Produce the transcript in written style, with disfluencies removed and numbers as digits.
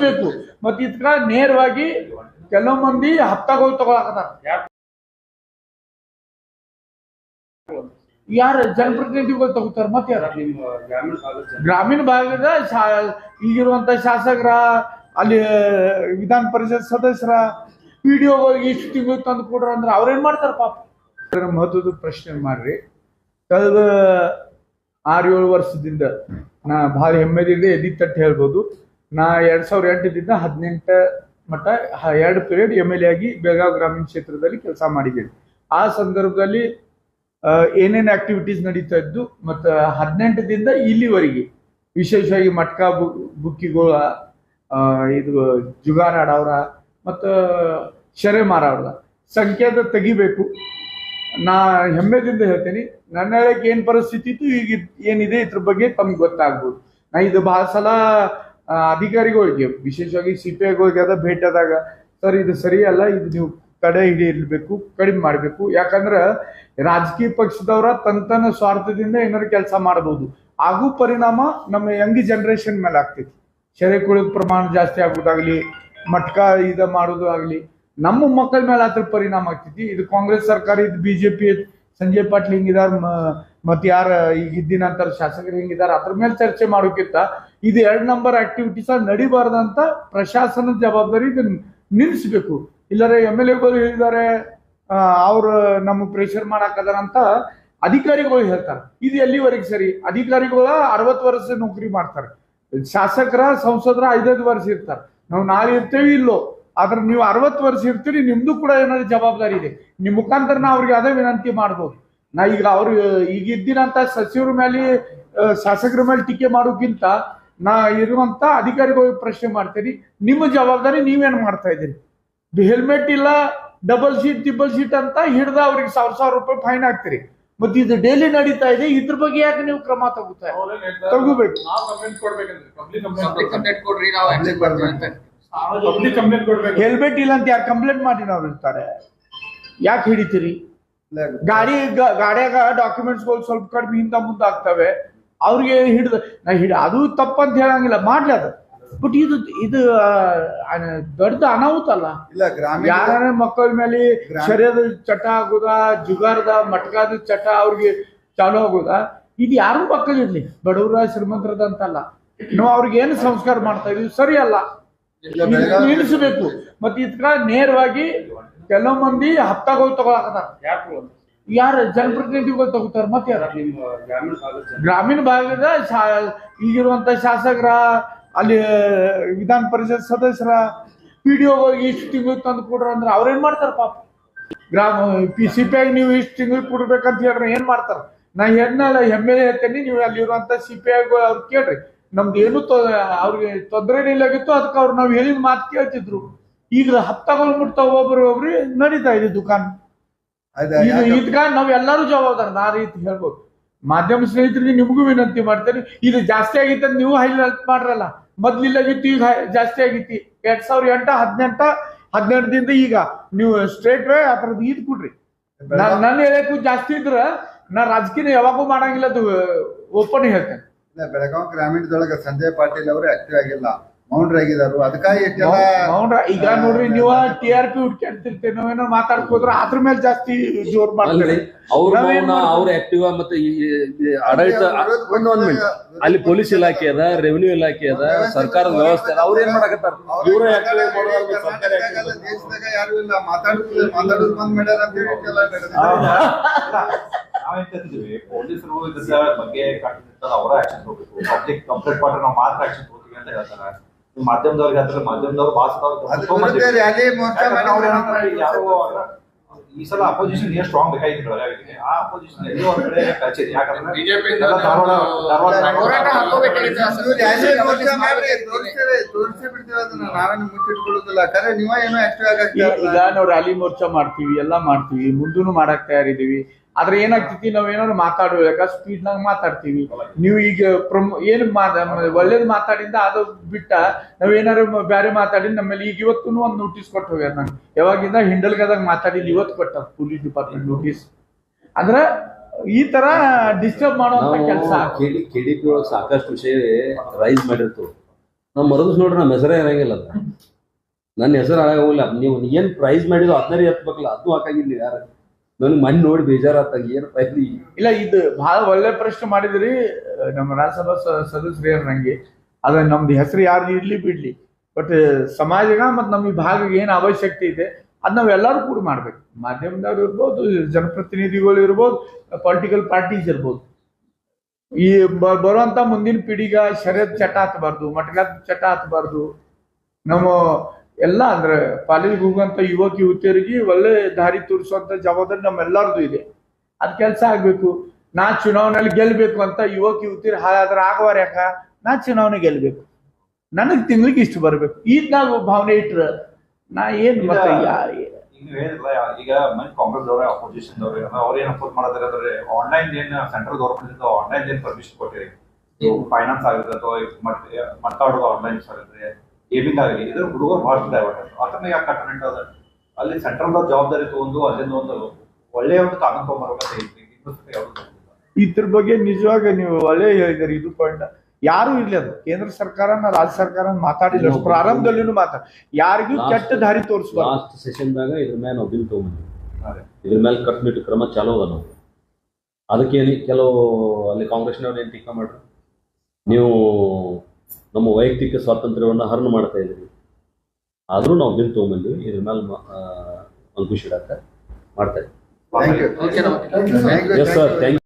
ಬೇಕು ಮತ್ ಇದ್ಕ ನೇರವಾಗಿ ಕೆಲವು ಮಂದಿ ಹಪ್ತಾಗೋಲ್ ತಗೊಳಕತ್ತಾರ. ಯಾರ ಜನಪ್ರತಿನಿಧಿಗಳು ತಗೋತಾರ? ಮತ್ತೆ ಯಾರ ಗ್ರಾಮೀಣ ಭಾಗದ ಈಗಿರುವಂತ ಶಾಸಕರ, ಅಲ್ಲಿ ವಿಧಾನ ಪರಿಷತ್ ಸದಸ್ಯರ, ಪಿಡಿಒಗಳಿಗೆ ಇಷ್ಟು ತಿಂಗಳು ತಂದು ಕೊಡ್ರ ಅಂದ್ರೆ ಅವ್ರೇನ್ ಮಾಡ್ತಾರ ಪಾಪ. ಮಹತ್ವದ ಪ್ರಶ್ನೆ ಮಾಡ್ರಿ. ಕಳೆದ 6-7 ವರ್ಷದಿಂದ ನಾ ಬಹಳ ಹೆಮ್ಮೆದಿಂದ ಎದಿ ತಟ್ಟು ಹೇಳ್ಬೋದು. ನಾ 2008ದಿಂದ 18 ಮಟ್ಟ 2 ಪೀರಿಯಡ್ MLA ಆಗಿ ಬೆಳಗಾವಿ ಗ್ರಾಮೀಣ ಕ್ಷೇತ್ರದಲ್ಲಿ ಕೆಲಸ ಮಾಡಿದ್ದೇನೆ. ಆ ಸಂದರ್ಭದಲ್ಲಿ ಏನೇನು ಆಕ್ಟಿವಿಟೀಸ್ ನಡೀತಾ ಇದ್ದು ಮತ್ತು 18ದಿಂದ ಇಲ್ಲಿವರೆಗೆ ವಿಶೇಷವಾಗಿ ಮಟ್ಕ ಬುಕ್ಕಿಗಳ, ಇದು ಜುಗಾರ ಆಡವ್ರ ಮತ್ತು ಶರೆ ಮಾರವ್ರ ಸಂಖ್ಯೆದ ತೆಗಿಬೇಕು. ನಾ ಹೆಮ್ಮೆದಿಂದ ಹೇಳ್ತೇನೆ. ನನ್ನ ಹೇಳಕ್ಕೆ ಏನು ಪರಿಸ್ಥಿತಿ ಇತ್ತು, ಈಗ ಏನಿದೆ ಇದ್ರ ಬಗ್ಗೆ ತಮ್ಗೆ ಗೊತ್ತಾಗ್ಬೋದು. ನಾ ಇದು ಬಹಳ ಸಲ ಅಧಿಕಾರಿಗಳಿಗೆ, ವಿಶೇಷವಾಗಿ CPIಗಳಿಗೆ ಅದ ಭೇಟಿಯಾದಾಗ, ಸರ್ ಇದು ಸರಿಯಲ್ಲ, ಇದು ನೀವು ತಡೆ ಹಿಡಿಯಬೇಕು, ಕಡಿಮೆ ಮಾಡಬೇಕು. ಯಾಕಂದ್ರೆ ರಾಜಕೀಯ ಪಕ್ಷದವರ ತನ್ನ ಸ್ವಾರ್ಥದಿಂದ ಏನಾದ್ರು ಕೆಲಸ ಮಾಡಬಹುದು, ಹಾಗೂ ಪರಿಣಾಮ ನಮ್ಮ ಯಂಗ್ ಜನರೇಷನ್ ಮೇಲೆ ಆಗ್ತೈತಿ. ಶರೆ ಕುಳಿದ ಪ್ರಮಾಣ ಜಾಸ್ತಿ ಆಗೋದಾಗ್ಲಿ, ಮಟ್ಕ ಮಾಡೋದು ಆಗ್ಲಿ, ನಮ್ಮ ಮಕ್ಕಳ ಮೇಲೆ ಅದ್ರ ಪರಿಣಾಮ ಆಗ್ತೈತಿ. ಇದು ಕಾಂಗ್ರೆಸ್ ಸರ್ಕಾರ, ಇದು BJP, ಸಂಜಯ್ ಪಾಟೀಲ್ ಹಿಂಗಿದಾರ, ಮತ್ತೆ ಯಾರ ಈಗ ಇದ್ದಿನ ಅಂತಾರ ಶಾಸಕರು ಹಿಂಗಿದಾರ, ಅದ್ರ ಮೇಲೆ ಚರ್ಚೆ ಮಾಡೋಕ್ಕಿಂತ ಇದು 2 ನಂಬರ್ ಆಕ್ಟಿವಿಟೀಸ್ ನಡಿಬಾರ್ದಂತ ಪ್ರಶಾಸನದ ಜವಾಬ್ದಾರಿ ಇದನ್ನ ನಿಲ್ಲಿಸ್ಬೇಕು. ಇಲ್ಲರೆ MLAಗಳು ಹೇಳಿದ್ದಾರೆ, ಅವ್ರು ನಮಗೆ ಪ್ರೆಷರ್ ಮಾಡಾಕದಾರ ಅಂತ ಅಧಿಕಾರಿಗಳು ಹೇಳ್ತಾರೆ. ಇದು ಎಲ್ಲಿವರೆಗೆ ಸರಿ? ಅಧಿಕಾರಿಗಳ 60 ವರ್ಷ ನೌಕರಿ ಮಾಡ್ತಾರೆ, ಶಾಸಕರ ಸಂಸದರ 5-5 ವರ್ಷ ಇರ್ತಾರೆ. ನಾವು ನಾಳೆ ಇರ್ತೇವಿ ಇಲ್ಲೋ, ಆದ್ರೆ ನೀವು 60 ವರ್ಷ ಇರ್ತೀರಿ, ನಿಮ್ದು ಕೂಡ ಏನಾದ್ರು ಜವಾಬ್ದಾರಿ ಇದೆ. ನಿಮ್ ಮುಖಾಂತರ ನಾ ಅವ್ರಿಗೆ ಅದೇ ವಿನಂತಿ ಮಾಡ್ಬೋದು. ನಾ ಈಗ ಅವ್ರು ಈಗ ಇದ್ದಿರಂತ ಸಚಿವರ ಮೇಲೆ, ಶಾಸಕರ ಮೇಲೆ ಟೀಕೆ ಮಾಡೋಕ್ಕಿಂತ ನಾ ಇರುವಂತ ಅಧಿಕಾರಿಗಳಿಗೆ ಪ್ರಶ್ನೆ ಮಾಡ್ತೀರಿ, ನಿಮ್ಮ ಜವಾಬ್ದಾರಿ ನೀವೇನು ಮಾಡ್ತಾ ಇದ್ದೀರಿ? ಹೆಲ್ಮೆಟ್ ಇಲ್ಲ, ಡಬಲ್ ಸೀಟ್, ಟ್ರಿಬಲ್ ಸೀಟ್ ಅಂತ ಹಿಡ್ದ ಅವ್ರಿಗೆ 1000 ರೂಪಾಯಿ ಫೈನ್ ಹಾಕ್ತೀರಿ. ಮತ್ತೆ ಇದು ಡೈಲಿ ನಡೀತಾ ಇದೆ, ಇದ್ರ ಬಗ್ಗೆ ಯಾಕೆ ನೀವು ಕ್ರಮ ತಗೋಬೇಕು? ಹೆಲ್ಮೆಟ್ ಇಲ್ಲ ಅಂತ ಯಾರು ಕಂಪ್ಲೇಂಟ್ ಮಾಡಿ ನಾವು ಇರ್ತಾರೆ, ಯಾಕೆ ಹಿಡಿತೀರಿ? ಗಾಡಿಯಾಗ ಡಾಕ್ಯುಮೆಂಟ್ಸ್ಗಳು ಸ್ವಲ್ಪ ಕಡಿಮೆ ಹಿಂದ ಮುಂದೆ ಆಗ್ತವೆ, ಅವ್ರಿಗೆ ಅದು ತಪ್ಪಂತ ಹೇಳಂಗಿಲ್ಲ, ಮಾಡ್ಲಿ ಅದು. ಬಟ್ ಇದು ದೊಡ್ಡ ಅನಾಹುತ ಅಲ್ಲ. ಯಾರ ಮಕ್ಕಳ ಮೇಲೆ ಶರೀರದ ಚಟ ಆಗೋದ, ಜುಗಾರದ ಮಟ್ಕಾದ ಚಟ ಅವ್ರಿಗೆ ಚಾಲು ಆಗೋದ, ಇದು ಯಾರು ಮಕ್ಕಳಿರ್ಲಿ, ಬಡವರ ಶ್ರೀಮಂತರದ ಅಂತಲ್ಲ. ನಾವು ಅವ್ರಿಗೆ ಏನು ಸಂಸ್ಕಾರ ಮಾಡ್ತಾ ಇದೀವಿ ಸರಿ ಅಲ್ಲ, ನಿಲ್ಲಿಸಬೇಕು. ಮತ್ತೆ ಇದ್ಕ ನೇರವಾಗಿ ಕೆಲವು ಮಂದಿ ಹಪ್ತಾಗೋಲ್ ತಗೊಳಕತ್ತಾರ. ಯಾರ ಜನಪ್ರತಿನಿಧಿಗಳು ತಗೋತಾರ? ಮತ್ತೆ ಯಾರ ಗ್ರಾಮೀಣ ಭಾಗದ ಈಗಿರುವಂತ ಶಾಸಕರ, ಅಲ್ಲಿ ವಿಧಾನ ಪರಿಷತ್ ಸದಸ್ಯರ, ಪಿಡಿಒಗಳಿಗೆ ಇಷ್ಟು ತಿಂಗಳು ತಂದು ಕೊಡ್ರ ಅಂದ್ರೆ ಅವ್ರೇನ್ ಮಾಡ್ತಾರ ಪಾಪ. CPI ನೀವು ಇಷ್ಟು ತಿಂಗಳು ಕೊಡ್ಬೇಕಂತ ಹೇಳ್ರಿ, ಏನ್ ಮಾಡ್ತಾರ? ನಾ ಹೆಣ್ಣಲ್ಲ ಹೆಮ್ಮೆ ಹೇಳ್ತೇನೆ, ನೀವು ಅಲ್ಲಿರುವಂತ CPIಗಳು ಅವ್ರು ಕೇಳ್ರಿ, ನಮ್ದು ಏನು ಅವ್ರಿಗೆ ತೊಂದರೆ ಇಲ್ಲಾಗಿತ್ತು, ಅದಕ್ಕೆ ಅವ್ರು ನಾವ್ ಹೇಳಿದ ಮಾತು ಕೇಳ್ತಿದ್ರು. ಈಗ ಹಪ್ತಾಗೋಗ್ಬಿಟ್ಟು ಒಬ್ರು ನಡೀತಾ ಇದೆ ದುಕಾನ್. ಇದಕ್ಕ ನಾವ್ ಎಲ್ಲರೂ ಜವಾಬ್ದಾರ. ನಾ ರೀತಿ ಹೇಳ್ಬೋದು, ಮಾಧ್ಯಮ ಸ್ನೇಹಿತರಿಗೆ ನಿಮಗೂ ವಿನಂತಿ ಮಾಡ್ತೇನೆ, ಇದು ಜಾಸ್ತಿ ಆಗಿತ್ತು ಅಂತ ನೀವು ಹೈಲೈಟ್ ಮಾಡ್ರಲ್ಲ. ಮೊದ್ಲಿಲ್ಲಾಗಿತ್ತು, ಈಗ ಜಾಸ್ತಿ ಆಗಿತ್ತು. 2008, 18ದಿಂದ ಈಗ ನೀವು ಸ್ಟ್ರೇಟ್ ವೇ ಆ ಥರದ್ದು ಇದು ಕೊಡ್ರಿ. ನನ್ನ ಹೇಳಕ್ಕೂ ಜಾಸ್ತಿ ಇದ್ರ ನಾ ರಾಜಕೀಯ ಯಾವಾಗೂ ಮಾಡಂಗಿಲ್ಲ, ಅದು ಓಪನ್ ಹೇಳ್ತೇನೆ. ಬೆಳಗಾವಿ ಗ್ರಾಮೀಣದೊಳಗ ಸಂಜಯ್ ಪಾಟೀಲ್ ಅವರು ಆಕ್ಟಿವ್ ಆಗಿಲ್ಲ, ಮೌಂಡ್ರ ಆಗಿದಾರು. ಅದಕ್ಕಾಗಿ ಈಗ ನೋಡ್ರಿ, ನೀವು TRP ಹುಡ್ಕೊಂತಿರ್ತೇವೆ, ನಾವೇನೋ ಮಾತಾಡ್ಕೋದ್ರ ಅದ್ರ ಮೇಲೆ ಜಾಸ್ತಿ ಜೋರ್ ಮಾಡ್ತಾರೆ. ಅವ್ರ ಆಕ್ಟಿವ್ ಮತ್ತೆ ಆಡಳಿತ ಅಲ್ಲಿ ಪೊಲೀಸ್ ಇಲಾಖೆ ಅದ, ರೆವಿನ್ಯೂ ಇಲಾಖೆ ಅದ, ಸರ್ಕಾರದ ವ್ಯವಸ್ಥೆ ಅದ, ಅವ್ರ ಏನ್ ಮಾಡಕತ್ತಾರ? ದೇಶದಾಗ ಯಾರು ಇಲ್ಲ, ಮಾತಾಡೋದು ಬಂದ್ ಮಾಡ್ಯಾರ ಅಂತ ಹೇಳಿ ಪೊಲೀಸರು ಇದ್ರ ಬಗ್ಗೆ ಅವರ ಆಕ್ಷನ್ ತಗೋಬೇಕು. ಪಬ್ಲಿಕ್ ಕಂಪ್ಲೇಂಟ್ ಕೊಟ್ರೆ ನಾವು ಮಾತ್ರ ಆಕ್ಷನ್ ತಗೋತೀವಿ ಅಂತ ಹೇಳ್ತಾರ. ಮಾಧ್ಯಮದವ್ರಿಗೆ ಅಂದ್ರೆ ಮಾಧ್ಯಮದವ್ರು ಯಾರು ಈ ಸಲ ಅಪೋಸಿಷನ್ ಏನ್ ಸ್ಟ್ರಾಂಗ್ ಬೇಕಾಗಿತ್ತು ಬೆಳಗಾವಿಗೆ, ಆ ಅಪೋಸಿಷನ್ ಎಲ್ಲೋ ಒಂದ್ ಕಡೆ ಕಚ್ಚಿದೆ. ಯಾಕಂದ್ರೆ ತೋರಿಸಿ ಬಿಡ್ತೀವಿ, ಅದನ್ನ ನಾವೇನು ಮುಚ್ಚಿಟ್ಕೊಳ್ಳೋದಿಲ್ಲ. ಖರೆ ನೀವ ಏನೋ ಆಕ್ಟಿವ್ ಈಗ ನಾವು ರ್ಯಾಲಿ ಮೋರ್ಚಾ ಮಾಡ್ತೀವಿ, ಎಲ್ಲಾ ಮಾಡ್ತೀವಿ, ಮುಂದೂನು ಮಾಡಕ್ ತಯಾರಿದೀವಿ. ಆದ್ರೆ ಏನಾಗ್ತೈತಿ, ನಾವ್ ಏನಾದ್ರು ಮಾತಾಡುವಾಗ ಸ್ಪೀಡ್ ನಾಗ ಮಾತಾಡ್ತೀವಿ. ನೀವು ಈಗ ಏನು ಒಳ್ಳೇದ್ ಮಾತಾಡಿಂದ ಅದು ಬಿಟ್ಟ ನಾವೇನಾರು ಬ್ಯಾರೆ ಮಾತಾಡಿ ನಮ್ಮಲ್ಲಿ ಈಗ ಇವತ್ತು ಒಂದು ನೋಟಿಸ್ ಕೊಟ್ಟು ಹೋಗ್ಯಾರ. ನಾನು ಯಾವಾಗಿಂದ ಹಿಂಡಲ್ಗದಾಗ ಮಾತಾಡಿದ್ದು ಇವತ್ತು ಕೊಟ್ಟ ಪೊಲೀಸ್ ಡಿಪಾರ್ಟ್ಮೆಂಟ್ ನೋಟಿಸ್. ಅಂದ್ರೆ ಈ ತರ ಡಿಸ್ಟರ್ಬ್ ಮಾಡುವಂತ ಕೆಲಸ KDP ಒಳಗೆ ಸಾಕಷ್ಟು ವಿಷಯ ರೈಸ್ ಮಾಡಿರ್ತು. ನಾವು ಮರದಿಸ್ ನೋಡ್ರಿ ನಮ್ಮ ಹೆಸರೇ ಇರಂಗಿಲ್ಲ ಅದ. ನನ್ನ ಹೆಸರು ಹಾಳಾಗೋಲ್ಲ. ನೀವು ಏನ್ ಪ್ರೈಸ್ ಮಾಡಿದ್ರು ಅದನ್ನ ಎತ್ತಬೇಕಲ್ಲ, ಅದು ಹಾಕಾಗಿಲ್ಲ ಯಾರು. ನನಗೆ ಮಣ್ಣು ನೋಡಿ ಬೇಜಾರಾತ, ಏನ್ ಪ್ರೈಸ್. ಇಲ್ಲ, ಇದು ಬಹಳ ಒಳ್ಳೆ ಪ್ರಶ್ನೆ ಮಾಡಿದ್ರಿ ನಮ್ಮ ರಾಜ್ಯಸಭಾ ಸದಸ್ಯರು ನಂಗೆ. ಅದ ನಮ್ದು ಹೆಸರು ಯಾರು ಇರ್ಲಿ ಬಿಡ್ಲಿ, ಬಟ್ ಸಮಾಜಗ ಮತ್ತು ನಮ್ಮ ಈ ಭಾಗಕ್ಕೆ ಏನು ಅವಶ್ಯಕತೆ ಇದೆ ಅದ್ ನಾವೆಲ್ಲರೂ ಕೂಡ ಮಾಡ್ಬೇಕು. ಮಾಧ್ಯಮದವ್ರು ಇರ್ಬೋದು, ಜನಪ್ರತಿನಿಧಿಗಳು ಇರ್ಬೋದು, ಪೊಲಿಟಿಕಲ್ ಪಾರ್ಟೀಸ್ ಇರ್ಬೋದು. ಈ ಬರುವಂತ ಮುಂದಿನ ಪೀಳಿಗೆ ಶರ್ಯತ್ ಚಟ ಹತ್ಬಾರ್ದು, ಮಟಗಾದ ಚಟ ಹತ್ಬಾರ್ದು. ನಮ್ಮ ಎಲ್ಲ ಅಂದ್ರೆ ಕಾಲೇಜಿಗೆ ಹೋಗುವಂತ ಯುವಕ ಯುವತಿಯರಿಗೆ ಒಳ್ಳೆ ದಾರಿ ತೋರಿಸುವಂತ ಜವಾಬ್ದಾರಿ ನಮ್ಮೆಲ್ಲರದು ಇದೆ. ಅದ್ ಕೆಲಸ ಆಗ್ಬೇಕು. ನಾ ಚುನಾವಣೆಯಲ್ಲಿ ಗೆಲ್ಬೇಕು ಅಂತ ಯುವಕ ಯುವತಿಯರು ಹಾಗಾದ್ರೆ ಆಗವಾರ ಯಾಕ? ನಾ ಚುನಾವಣೆ ಗೆಲ್ಬೇಕು, ನನಗ್ ತಿಂಗಳಿಗೆ ಇಷ್ಟು ಬರ್ಬೇಕು, ಈಗ ನಾವು ಭಾವನೆ ಇಟ್ರ ನಾ ಏನ್ ಮತ್ತೆ ಈಗ ನೀವು ಹೇಳಿದ್ರಲ್ಲ, ಈಗ ಮನ್ ಕಾಂಗ್ರೆಸ್ ಅವರೇ ಅಪೋಸಿಷನ್ ಅವ್ರೆ ಅವ್ರ ಏನ್ ಅಪೋಸ್ ಮಾಡತಾರೆ ಅಂದ್ರೆ ಆನ್ಲೈನ್ ಏನ್ ಸೆಂಟ್ರಲ್ ಗವರ್ಮೆಂಟ್ ಆನ್ಲೈನ್ ಏನ್ ಪರ್ಮಿಷನ್ ಕೊಟ್ಟಿರಿ, ಫೈನಾನ್ಸ್ ಆಗಿದ್ರೆ ಅಥವಾ ಮಾತಾಡೋದು ಆನ್ಲೈನ್ ಆಗಿದ್ರೆ, ಗೇಮಿಂಗ್ ಆಗಲಿ, ಇದ್ರ ಹುಡುಗರು ಬಹಳ ಅದನ್ನ ಯಾಕೆ ಕಟ್ಟಮೆಂಟ್ ಅದ ಅಲ್ಲಿ ಸೆಂಟ್ರಲ್ ಜವಾಬ್ದಾರಿ ತಗೊಂಡು ಅಲ್ಲಿಂದ ಒಂದು ಒಳ್ಳೆಯ ಒಂದು ಕಾನೂನು ತಗೊಂಡ್ಬರ್ಬೇಕು. ಇದ್ರ ಬಗ್ಗೆ ನಿಜವಾಗ ನೀವು ಒಳ್ಳೆ ಹೇಳಿದ್ರಿ. ಇದು ಪಾಯಿಂಟ್ ಯಾರು ಇರ್ಲಿ, ಅದು ಕೇಂದ್ರ ಸರ್ಕಾರ ರಾಜ್ಯ ಸರ್ಕಾರ ಮಾತಾಡಿಲ್ಲ, ಪ್ರಾರಂಭದಲ್ಲಿನೂ ಯಾರಿಗೂ ಕೆಟ್ಟ ದಾರಿ ತೋರಿಸ್ಬಾರ್ದು. ಲಾಸ್ಟ್ ಸೆಷನ್ದಾಗ ಇದ್ರ ಮೇಲೆ ನಾವು ಬಿಲ್ ತಗೊಂಡ್ಬಂದ್ವಿ. ಇದ್ರ ಮೇಲೆ ಕಟ್ಟುನಿಟ್ಟು ಕ್ರಮ ಚಾಲೂ ಅದ. ನಾವು ಅದಕ್ಕೇನು ಕೆಲವು ಅಲ್ಲಿ ಕಾಂಗ್ರೆಸ್ನವ್ರು ಏನು ಟೀಕಾ ಮಾಡ್ರಿ, ನೀವು ನಮ್ಮ ವೈಯಕ್ತಿಕ ಸ್ವಾತಂತ್ರ್ಯವನ್ನು ಹರಣ ಮಾಡ್ತಾ ಇದ್ದೀರಿ. ಆದರೂ ನಾವು ಬಿಲ್ ತಗೊಂಡ್ಬಂದ್ವಿ, ಇದ್ರ ಮೇಲೆ ಅಂಕುಶ ಇಡಕ್ಕೆ ಮಾಡ್ತಾ ಇದ್ದೀವಿ. Thank you. Yes sir, thank you.